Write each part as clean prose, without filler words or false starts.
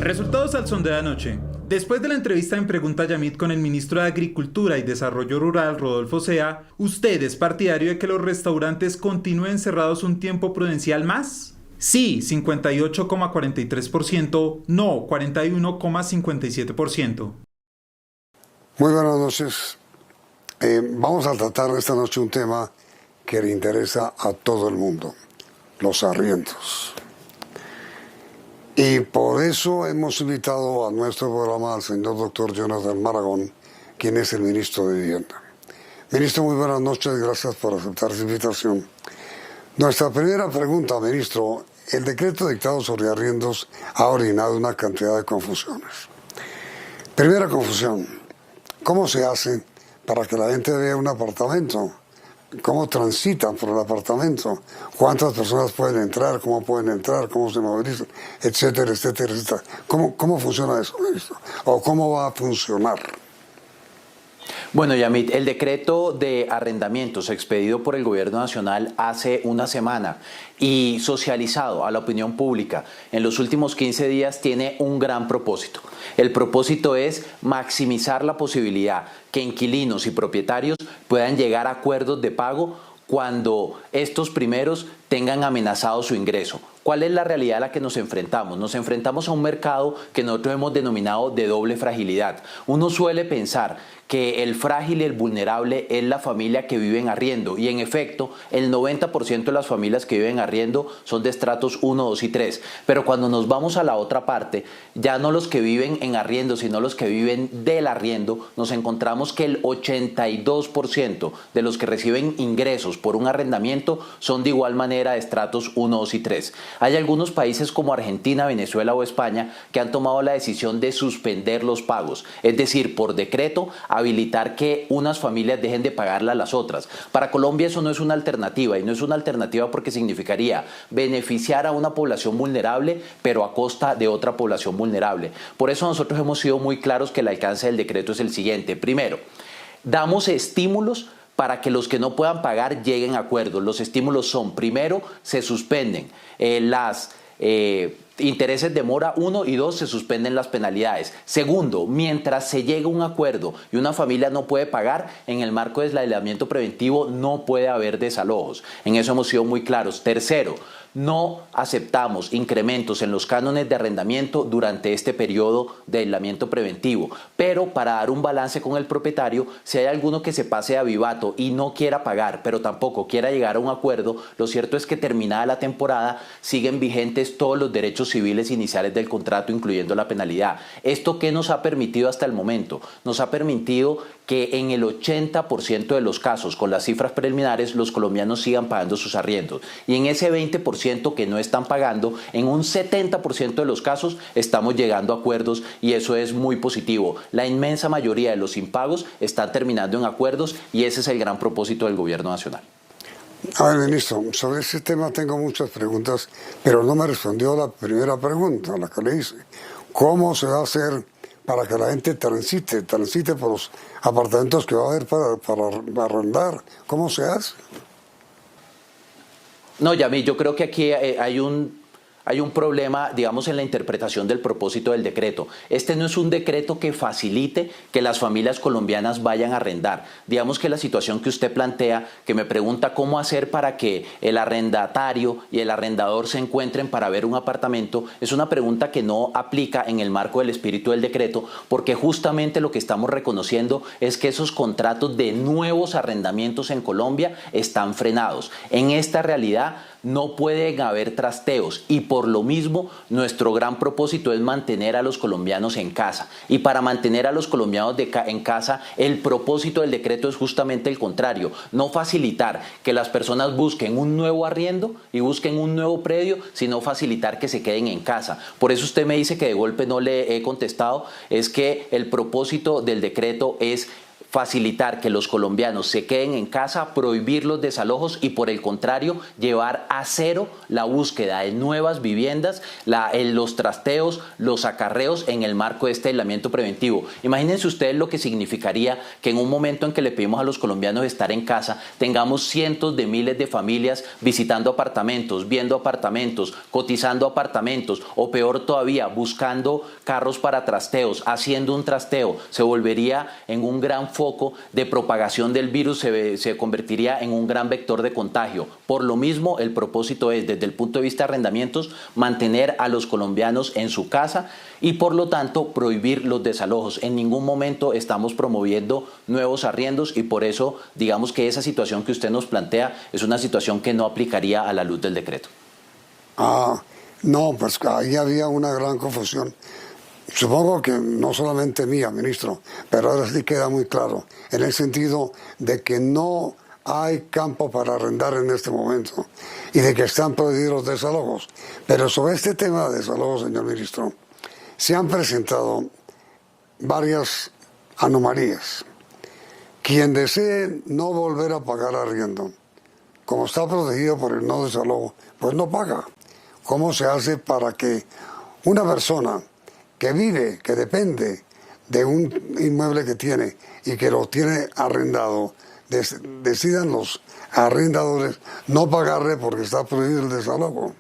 Resultados al sondeo de anoche. Después de la entrevista en Pregunta Yamit con el ministro de Agricultura y Desarrollo Rural, Rodolfo Sea, ¿usted es partidario de que los restaurantes continúen cerrados un tiempo prudencial más? Sí, 58,43%, no, 41,57%. Muy buenas noches. Vamos a tratar esta noche un tema que le interesa a todo el mundo, los arriendos. Y por eso hemos invitado a nuestro programa al señor doctor Jonathan Maragón, quien es el ministro de Vivienda. Ministro, muy buenas noches, gracias por aceptar su invitación. Nuestra primera pregunta, ministro, el decreto dictado sobre arriendos ha originado una cantidad de confusiones. Primera confusión, ¿cómo se hace para que la gente vea un apartamento? ¿Cómo transitan por el apartamento? ¿Cuántas personas pueden entrar? ¿Cómo pueden entrar? ¿Cómo se movilizan? Etcétera, etcétera, etcétera. ¿Cómo funciona eso, ministro? ¿O cómo va a funcionar? Bueno, Yamit, el decreto de arrendamientos expedido por el Gobierno Nacional hace una semana y socializado a la opinión pública en los últimos 15 días tiene un gran propósito. El propósito es maximizar la posibilidad que inquilinos y propietarios puedan llegar a acuerdos de pago cuando estos primeros tengan amenazado su ingreso. ¿Cuál es la realidad a la que nos enfrentamos? Nos enfrentamos a un mercado que nosotros hemos denominado de doble fragilidad. Uno suele pensar que el frágil y el vulnerable es la familia que vive en arriendo y en efecto el 90% de las familias que viven en arriendo son de estratos 1, 2 y 3. Pero cuando nos vamos a la otra parte, ya no los que viven en arriendo sino los que viven del arriendo, nos encontramos que el 82% de los que reciben ingresos por un arrendamiento son de igual manera de estratos 1, 2 y 3. Hay algunos países como Argentina, Venezuela o España que han tomado la decisión de suspender los pagos, es decir, por decreto habilitar que unas familias dejen de pagarle a las otras. Para Colombia eso no es una alternativa y no es una alternativa porque significaría beneficiar a una población vulnerable pero a costa de otra población vulnerable. Por eso nosotros hemos sido muy claros que el alcance del decreto es el siguiente. Primero, damos estímulos para que los que no puedan pagar lleguen a acuerdos. Los estímulos son, primero, se suspenden las intereses de mora 1 y 2, se suspenden las penalidades. Segundo, mientras se llega a un acuerdo y una familia no puede pagar, en el marco del aislamiento preventivo no puede haber desalojos. En eso hemos sido muy claros. Tercero, no aceptamos incrementos en los cánones de arrendamiento durante este periodo de aislamiento preventivo, pero para dar un balance con el propietario, si hay alguno que se pase a vivato y no quiera pagar, pero tampoco quiera llegar a un acuerdo, lo cierto es que terminada la temporada siguen vigentes todos los derechos civiles iniciales del contrato, incluyendo la penalidad. ¿Esto qué nos ha permitido hasta el momento? Nos ha permitido que en el 80% de los casos, con las cifras preliminares, los colombianos sigan pagando sus arriendos. Y en ese 20% que no están pagando, en un 70% de los casos estamos llegando a acuerdos y eso es muy positivo. La inmensa mayoría de los impagos están terminando en acuerdos y ese es el gran propósito del Gobierno Nacional. A ver, ministro, sobre ese tema tengo muchas preguntas, pero no me respondió la primera pregunta, la que le hice. ¿Cómo se va a hacer para que la gente transite por los apartamentos que va a haber para arrendar? ¿Cómo se hace? No, Yamil, yo creo que aquí hay un problema, digamos, en la interpretación del propósito del decreto. Este no es un decreto que facilite que las familias colombianas vayan a arrendar. Digamos que la situación que usted plantea, que me pregunta cómo hacer para que el arrendatario y el arrendador se encuentren para ver un apartamento, es una pregunta que no aplica en el marco del espíritu del decreto, porque justamente lo que estamos reconociendo es que esos contratos de nuevos arrendamientos en Colombia están frenados. En esta realidad no pueden haber trasteos y por lo mismo nuestro gran propósito es mantener a los colombianos en casa. Y para mantener a los colombianos en casa, el propósito del decreto es justamente el contrario, no facilitar que las personas busquen un nuevo arriendo y busquen un nuevo predio, sino facilitar que se queden en casa. Por eso usted me dice que de golpe no le he contestado, es que el propósito del decreto es facilitar que los colombianos se queden en casa, prohibir los desalojos y por el contrario llevar a cero la búsqueda de nuevas viviendas, los trasteos, los acarreos en el marco de este aislamiento preventivo. Imagínense ustedes lo que significaría que en un momento en que le pedimos a los colombianos estar en casa, tengamos cientos de miles de familias visitando apartamentos, viendo apartamentos, cotizando apartamentos o peor todavía, buscando carros para trasteos, haciendo un trasteo. Se volvería en un gran foco de propagación del virus, se convertiría en un gran vector de contagio. Por lo mismo, el propósito es, desde el punto de vista de arrendamientos, mantener a los colombianos en su casa y por lo tanto prohibir los desalojos. En ningún momento estamos promoviendo nuevos arriendos y por eso digamos que esa situación que usted nos plantea es una situación que no aplicaría a la luz del decreto. No, pues ahí había una gran confusión. Supongo que no solamente mía, ministro, pero ahora sí queda muy claro, en el sentido de que no hay campo para arrendar en este momento y de que están prohibidos los desalojos. Pero sobre este tema de desalojos, señor ministro, se han presentado varias anomalías. Quien desee no volver a pagar arriendo, como está protegido por el no desalojo, pues no paga. ¿Cómo se hace para que una persona que vive, que depende de un inmueble que tiene y que lo tiene arrendado, decidan los arrendadores no pagarle porque está prohibido el desalojo?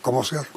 ¿Cómo se hace?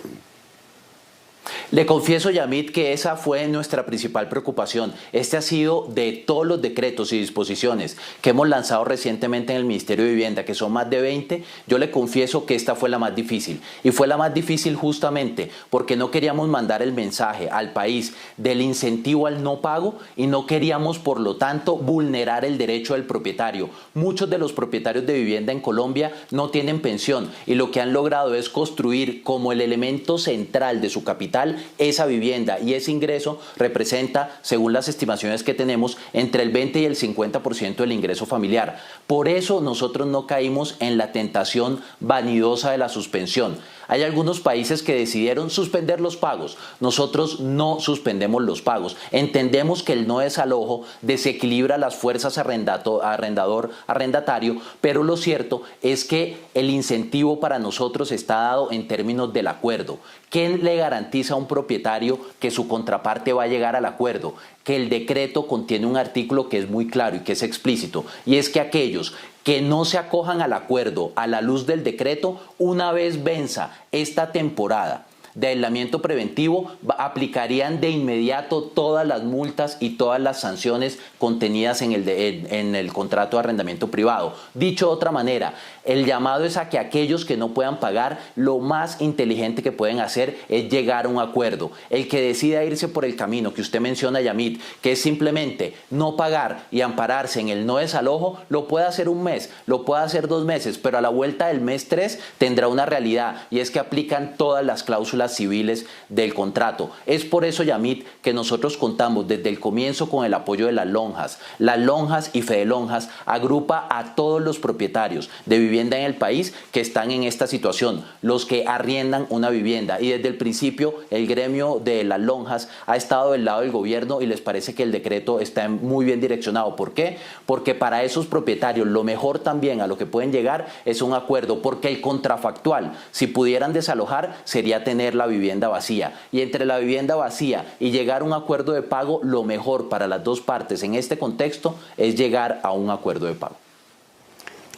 Le confieso, Yamit, que esa fue nuestra principal preocupación. Este ha sido de todos los decretos y disposiciones que hemos lanzado recientemente en el Ministerio de Vivienda, que son más de 20, yo le confieso que esta fue la más difícil. Y fue la más difícil justamente porque no queríamos mandar el mensaje al país del incentivo al no pago y no queríamos, por lo tanto, vulnerar el derecho del propietario. Muchos de los propietarios de vivienda en Colombia no tienen pensión y lo que han logrado es construir como el elemento central de su capital esa vivienda y ese ingreso representa, según las estimaciones que tenemos, entre el 20 y el 50% del ingreso familiar. Por eso nosotros no caímos en la tentación vanidosa de la suspensión. Hay algunos países que decidieron suspender los pagos. Nosotros no suspendemos los pagos. Entendemos que el no desalojo desequilibra las fuerzas arrendatario, pero lo cierto es que el incentivo para nosotros está dado en términos del acuerdo. ¿Quién le garantiza a un propietario que su contraparte va a llegar al acuerdo? Que el decreto contiene un artículo que es muy claro y que es explícito, y es que aquellos que no se acojan al acuerdo a la luz del decreto, una vez venza esta temporada de aislamiento preventivo, aplicarían de inmediato todas las multas y todas las sanciones contenidas en el contrato de arrendamiento privado. Dicho de otra manera, el llamado es a que aquellos que no puedan pagar, lo más inteligente que pueden hacer es llegar a un acuerdo. El que decida irse por el camino que usted menciona, Yamit, que es simplemente no pagar y ampararse en el no desalojo, lo puede hacer un mes, lo puede hacer 2 meses, pero a la vuelta del mes 3 tendrá una realidad y es que aplican todas las cláusulas civiles del contrato. Es por eso, Yamit, que nosotros contamos desde el comienzo con el apoyo de las lonjas. Las lonjas y Fedelonjas agrupa a todos los propietarios de vivienda en el país que están en esta situación, los que arriendan una vivienda, y desde el principio el gremio de las lonjas ha estado del lado del gobierno y les parece que el decreto está muy bien direccionado. ¿Por qué? Porque para esos propietarios lo mejor también a lo que pueden llegar es un acuerdo, porque el contrafactual, si pudieran desalojar, sería tener la vivienda vacía, y entre la vivienda vacía y llegar a un acuerdo de pago, lo mejor para las dos partes en este contexto es llegar a un acuerdo de pago.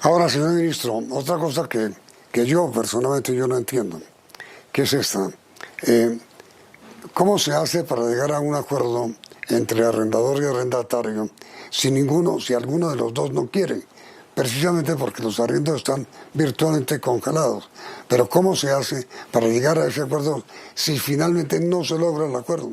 Ahora, señor ministro, otra cosa que yo personalmente no entiendo, que es esta. ¿Cómo se hace para llegar a un acuerdo entre arrendador y arrendatario si alguno de los dos no quiere? Precisamente porque los arriendos están virtualmente congelados. Pero ¿cómo se hace para llegar a ese acuerdo si finalmente no se logra el acuerdo?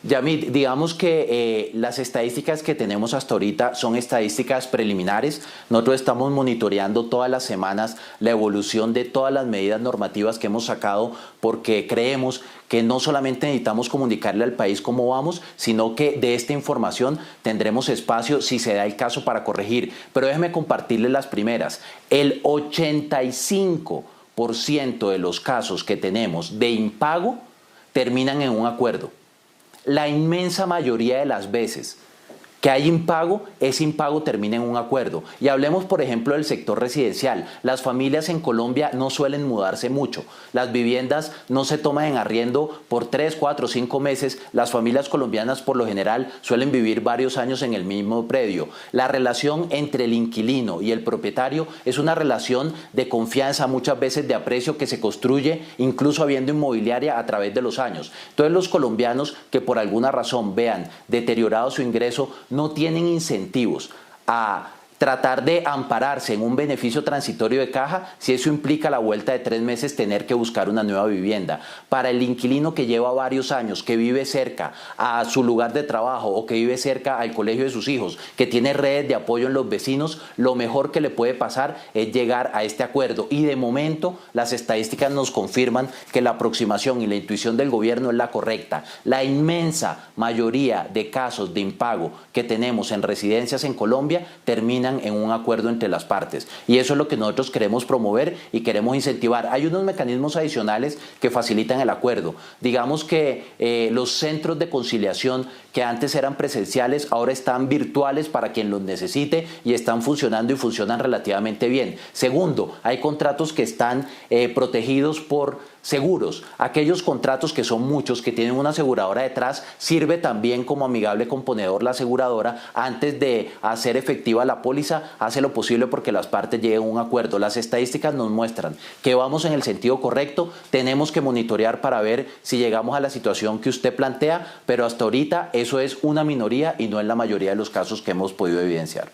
Yamit, digamos que las estadísticas que tenemos hasta ahorita son estadísticas preliminares. Nosotros estamos monitoreando todas las semanas la evolución de todas las medidas normativas que hemos sacado, porque creemos que no solamente necesitamos comunicarle al país cómo vamos, sino que de esta información tendremos espacio, si se da el caso, para corregir. Pero déjeme compartirles las primeras. El 85% de los casos que tenemos de impago terminan en un acuerdo. La inmensa mayoría de las veces que hay impago, ese impago termina en un acuerdo. Y hablemos, por ejemplo, del sector residencial. Las familias en Colombia no suelen mudarse mucho. Las viviendas no se toman en arriendo por 3, 4, 5 meses. Las familias colombianas, por lo general, suelen vivir varios años en el mismo predio. La relación entre el inquilino y el propietario es una relación de confianza, muchas veces de aprecio, que se construye incluso habiendo inmobiliaria a través de los años. Entonces, los colombianos que por alguna razón vean deteriorado su ingreso no tienen incentivos a tratar de ampararse en un beneficio transitorio de caja si eso implica la vuelta de 3 meses tener que buscar una nueva vivienda. Para el inquilino que lleva varios años, que vive cerca a su lugar de trabajo o que vive cerca al colegio de sus hijos, que tiene redes de apoyo en los vecinos, lo mejor que le puede pasar es llegar a este acuerdo. Y de momento las estadísticas nos confirman que la aproximación y la intuición del gobierno es la correcta. La inmensa mayoría de casos de impago que tenemos en residencias en Colombia terminan en un acuerdo entre las partes, y eso es lo que nosotros queremos promover y queremos incentivar. Hay unos mecanismos adicionales que facilitan el acuerdo. Digamos que los centros de conciliación que antes eran presenciales ahora están virtuales para quien los necesite y están funcionando y funcionan relativamente bien. Segundo, hay contratos que están protegidos por seguros. Aquellos contratos, que son muchos, que tienen una aseguradora detrás, sirve también como amigable componedor la aseguradora. Antes de hacer efectiva la póliza, hace lo posible porque las partes lleguen a un acuerdo. Las estadísticas nos muestran que vamos en el sentido correcto. Tenemos que monitorear para ver si llegamos a la situación que usted plantea, pero hasta ahorita eso es una minoría y no es la mayoría de los casos que hemos podido evidenciar.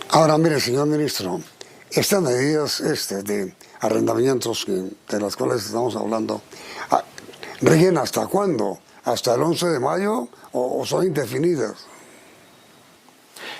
Ahora, mire, señor ministro, estas medidas de arrendamientos de las cuales estamos hablando, ¿rigen hasta cuándo? ¿Hasta el 11 de mayo o son indefinidas?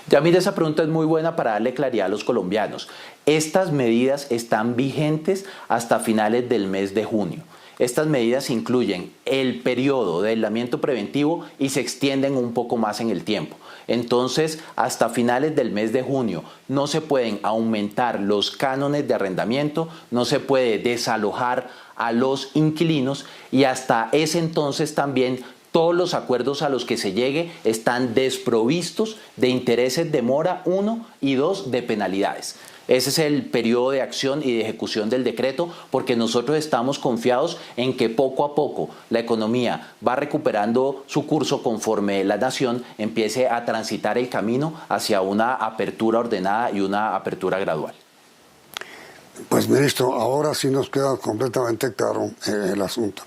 Ya mire, esa pregunta es muy buena para darle claridad a los colombianos. Estas medidas están vigentes hasta finales del mes de junio. Estas medidas incluyen el periodo de aislamiento preventivo y se extienden un poco más en el tiempo. Entonces, hasta finales del mes de junio no se pueden aumentar los cánones de arrendamiento, no se puede desalojar a los inquilinos, y hasta ese entonces también todos los acuerdos a los que se llegue están desprovistos de intereses de mora, 1, y 2, de penalidades. Ese es el periodo de acción y de ejecución del decreto, porque nosotros estamos confiados en que poco a poco la economía va recuperando su curso conforme la nación empiece a transitar el camino hacia una apertura ordenada y una apertura gradual. Pues, ministro, ahora sí nos queda completamente claro el asunto.